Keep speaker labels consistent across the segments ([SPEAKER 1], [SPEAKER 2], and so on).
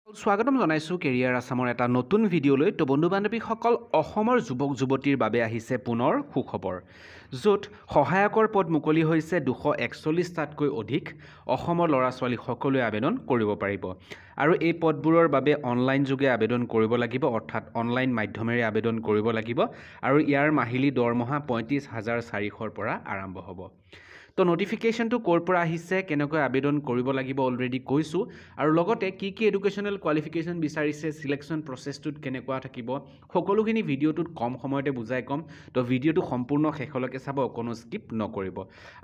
[SPEAKER 1] স্বাগতম জনাইছো কেৰিয়াৰ আসামৰ এটা নতুন ভিডিঅ'লৈ তো বন্ধু বান্ধৱীসকল অসমৰ যুৱক যুৱতীৰ বাবে আহিছে পুনৰ সুখবৰ য'ত সহায়কৰ পদ মুকলি হৈছে 241টাতকৈ অধিক অসমৰ ল'ৰা ছোৱালী সকলোৱে আবেদন কৰিব পাৰিব আৰু এই পদবোৰৰ বাবে অনলাইন যোগে আবেদন কৰিব লাগিব অৰ্থাৎ অনলাইন মাধ্যমেৰে আবেদন কৰিব লাগিব আৰু ইয়াৰ মাহিলী দৰমহা ৩৫,৪০০ৰ পৰা আৰম্ভ হ'ব তো নোটিফিকেশনটো ক'ৰ পৰা আহিছে কেনেকৈ আবেদন কৰিব লাগিব অলৰেডি কৈছোঁ আৰু লগতে কি এডুকেশ্যনেল কোৱালিফিকেশ্যন বিচাৰিছে সিলেকশ্যন প্ৰচেছটোত কেনেকুৱা থাকিব সকলোখিনি ভিডিঅ'টোত কম সময়তে বুজাই ক'ম তো ভিডিঅ'টো সম্পূৰ্ণ শেষলৈকে চাব কোনো স্কিপ নকৰিব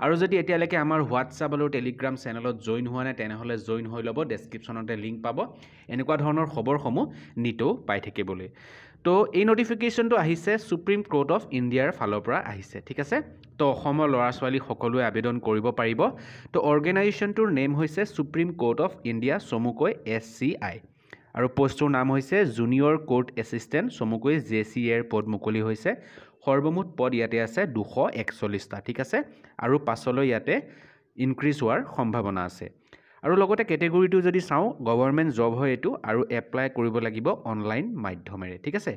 [SPEAKER 1] আৰু যদি এতিয়ালৈকে আমাৰ হোৱাটছআপ আৰু টেলিগ্ৰাম চেনেলত জইন হোৱা নাই তেনেহ'লে জইন হৈ ল'ব ডেছক্ৰিপশ্যনতে লিংক পাব এনেকুৱা ধৰণৰ খবৰসমূহ নিতৌ পাই থাকিবলৈ তো এই নোটিফিকেশ্যনটো আহিছে সুপ্ৰিম কোৰ্ট অফ ইণ্ডিয়াৰ ফালৰ পৰা আহিছে ঠিক আছে তো অসমৰ ল'ৰা ছোৱালী সকলোৱে আবেদন কৰিব পাৰিব তো অৰ্গেনাইজেশ্যনটোৰ নেম হৈছে সুপ্ৰিম কোৰ্ট অফ ইণ্ডিয়া চমুকৈ SCI আৰু পোষ্টটোৰ নাম হৈছে জুনিয়ৰ কোৰ্ট এছিষ্টেণ্ট চমুকৈ JCA পদ মুকলি হৈছে সৰ্বমুঠ পদ ইয়াতে আছে 241টা ঠিক আছে আৰু পাছলৈ ইয়াতে ইনক্ৰিজ হোৱাৰ সম্ভাৱনা আছে আৰু লগতে কেটেগৰিটো যদি চাওঁ গভৰ্ণমেণ্ট জব হয় এইটো আৰু এপ্লাই কৰিব লাগিব অনলাইন মাধ্যমেৰে ঠিক আছে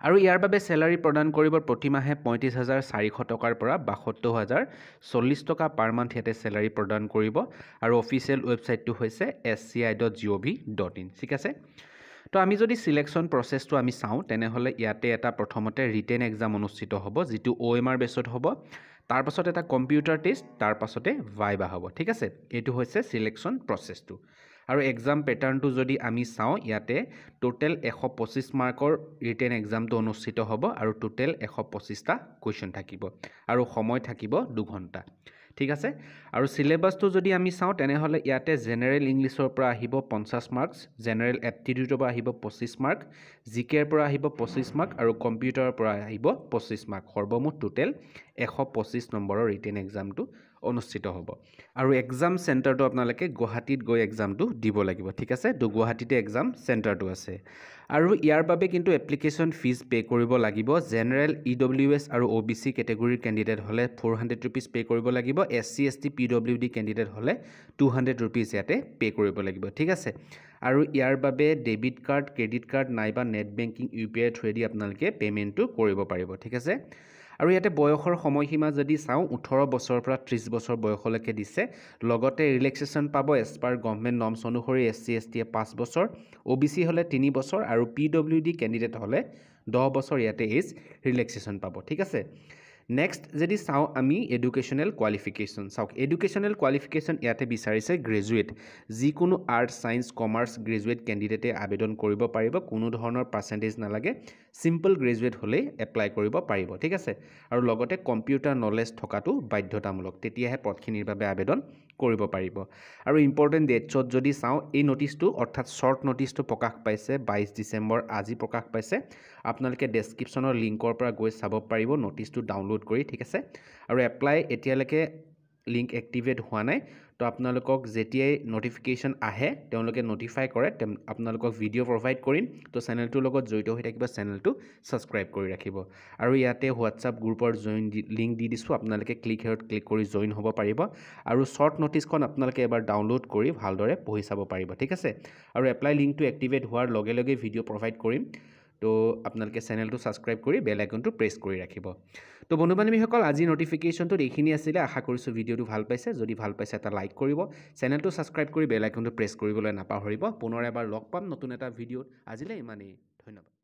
[SPEAKER 1] আৰু ইয়াৰ বাবে স্যালাৰি প্ৰদান কৰিব প্ৰতি মাহে ৩৫,৪০০ টকাৰ পৰা ৭২,০৪০ টকা পাৰ মান্থ ইয়াতে স্যালাৰি প্ৰদান কৰিব আৰু অফিচিয়েল ৱেবছাইটটো হৈছে sci.gov.in ঠিক আছে তো আমি যদি সিলেকশ্যন প্ৰচেছটো আমি চাওঁ তেনেহ'লে ইয়াতে এটা প্ৰথমতে ৰিটেন এক্সাম অনুষ্ঠিত হ'ব যিটো OMR বেছত হ'ব তাৰ পাছত এটা কম্পিউটাৰ টেষ্ট তাৰ পাছতে ভাইবা হ'ব ঠিক আছে এইটো হৈছে সিলেকশ্যন প্ৰচেছটো আৰু এক্সাম পেটাৰ্নটো যদি আমি চাওঁ ইয়াতে টোটেল 125 মাৰ্কৰ ৰিটেন এক্সামটো অনুষ্ঠিত হ'ব আৰু টোটেল 125টা কুৱেশ্যন থাকিব আৰু সময় থাকিব 2 ঘণ্টা ঠিক আছে আৰু সিলেবাসটো যদি আমি চাওঁ তেনেহ'লে ইয়াতে জেনাৰেল ইংলিছৰ পৰা আহিব 50 মাৰ্কছ জেনাৰেল এপ্টিটিউডৰ পৰা আহিব 25 মাৰ্ক জিকেৰ পৰা আহিব 25 মাৰ্ক আৰু কম্পিউটাৰৰ পৰা আহিব 25 মাৰ্ক সৰ্বমুঠ টোটেল 125 নম্বৰৰ ৰিটেন এক্সামটো অনুষ্ঠিত হ'ব আৰু এক্সাম চেণ্টাৰটো আপোনালোকে গুৱাহাটীত গৈ এক্সামটো দিব লাগিব ঠিক আছে তো গুৱাহাটীতে এক্সাম চেণ্টাৰটো আছে আৰু ইয়াৰ বাবে কিন্তু এপ্লিকেশ্যন ফিজ পে কৰিব লাগিব জেনাৰেল EWS আৰু OBC কেটেগৰীৰ কেণ্ডিডেট হ'লে 400 rupees পে কৰিব লাগিব SC ST PWD কেণ্ডিডেট হ'লে 200 rupees ইয়াতে পে কৰিব লাগিব ঠিক আছে আৰু ইয়াৰ বাবে ডেবিট কাৰ্ড ক্ৰেডিট কাৰ্ড নাইবা নেট বেংকিং UPI থ্ৰুৱেদি আপোনালোকে পে'মেণ্টটো কৰিব পাৰিব ঠিক আছে আৰু ইয়াতে বয়সৰ সময়সীমা যদি চাওঁ 18 বছৰৰ পৰা 30 বছৰ বয়সলৈকে দিছে লগতে ৰিলেক্সেশ্যন পাব এজ পাৰ গভৰ্ণমেণ্ট নৰ্মছ অনুসৰি SC ST 5 বছৰ OBC হ'লে 3 বছৰ আৰু PWD কেণ্ডিডেট হ'লে 10 বছৰ ইয়াতে এজ ৰিলেক্সেশ্যন পাব ঠিক আছে নেক্সট যদি চাওঁ আমি এডুকেশ্যনেল কোৱালিফিকেশ্যন চাওক এডুকেশ্যনেল কোৱালিফিকেশ্যন ইয়াতে বিচাৰিছে গ্ৰেজুৱেট যিকোনো আৰ্টছ ছায়েন্স কমাৰ্চ গ্ৰেজুৱেট কেণ্ডিডেটে আবেদন কৰিব পাৰিব কোনো ধৰণৰ পাৰ্চেণ্টেজ নালাগে সিম্পল গ্ৰেজুৱেট হ'লেই এপ্লাই কৰিব পাৰিব ঠিক আছে আৰু লগতে কম্পিউটাৰ নলেজ থকাটো বাধ্যতামূলক তেতিয়াহে পদখিনিৰ বাবে আবেদন কৰিব পাৰিব আৰু ইম্পৰ্টেণ্ট ডেটছত যদি চাওঁ এই নটিছটো অৰ্থাৎ শ্বৰ্ট নটিছটো প্ৰকাশ পাইছে 22 ডিচেম্বৰ আজি প্ৰকাশ পাইছে আপোনালোকে ডেছক্ৰিপশ্যনৰ লিংকৰ পৰা গৈ চাব পাৰিব নটিছটো ডাউনলোড কৰি ঠিক আছে আৰু এপ্লাই এতিয়ালৈকে লিংক এক্টিভেট হোৱা নাই তো আপোনালোকক যেতিয়াই নটিফিকেশ্যন আহে তেওঁলোকে নটিফাই কৰে আপোনালোকক ভিডিঅ' প্ৰভাইড কৰিম তো চেনেলটোৰ লগত জড়িত হৈ থাকিব চেনেলটো ছাবস্ক্ৰাইব কৰি ৰাখিব আৰু ইয়াতে হোৱাটছআপ গ্ৰুপৰ জইন লিংক দি দিছোঁ আপোনালোকে ক্লিক কৰি জইন হ'ব পাৰিব আৰু শ্বৰ্ট নটিছখন আপোনালোকে এবাৰ ডাউনলোড কৰি ভালদৰে পঢ়ি চাব পাৰিব ঠিক আছে আৰু এপ্লাই লিংকটো এক্টিভেট হোৱাৰ লগে লগে ভিডিঅ' প্ৰভাইড কৰিম তো আপোনালোকে চেনেলটো ছাবস্ক্ৰাইব কৰি বেল আইকনটো প্ৰেছ কৰি ৰাখিব তো বন্ধু বান্ধৱীসকল আজি নটিফিকেশ্যনটোত এইখিনি আছিলে আশা কৰিছোঁ ভিডিঅ'টো ভাল পাইছে যদি ভাল পাইছে এটা লাইক কৰিব চেনেলটো ছাবস্ক্ৰাইব কৰি বেল আইকনটো প্ৰেছ কৰিবলৈ নাপাহৰিব পুনৰ এবাৰ লগ পাম নতুন এটা ভিডিঅ'ত আজিলৈ ইমানেই ধন্যবাদ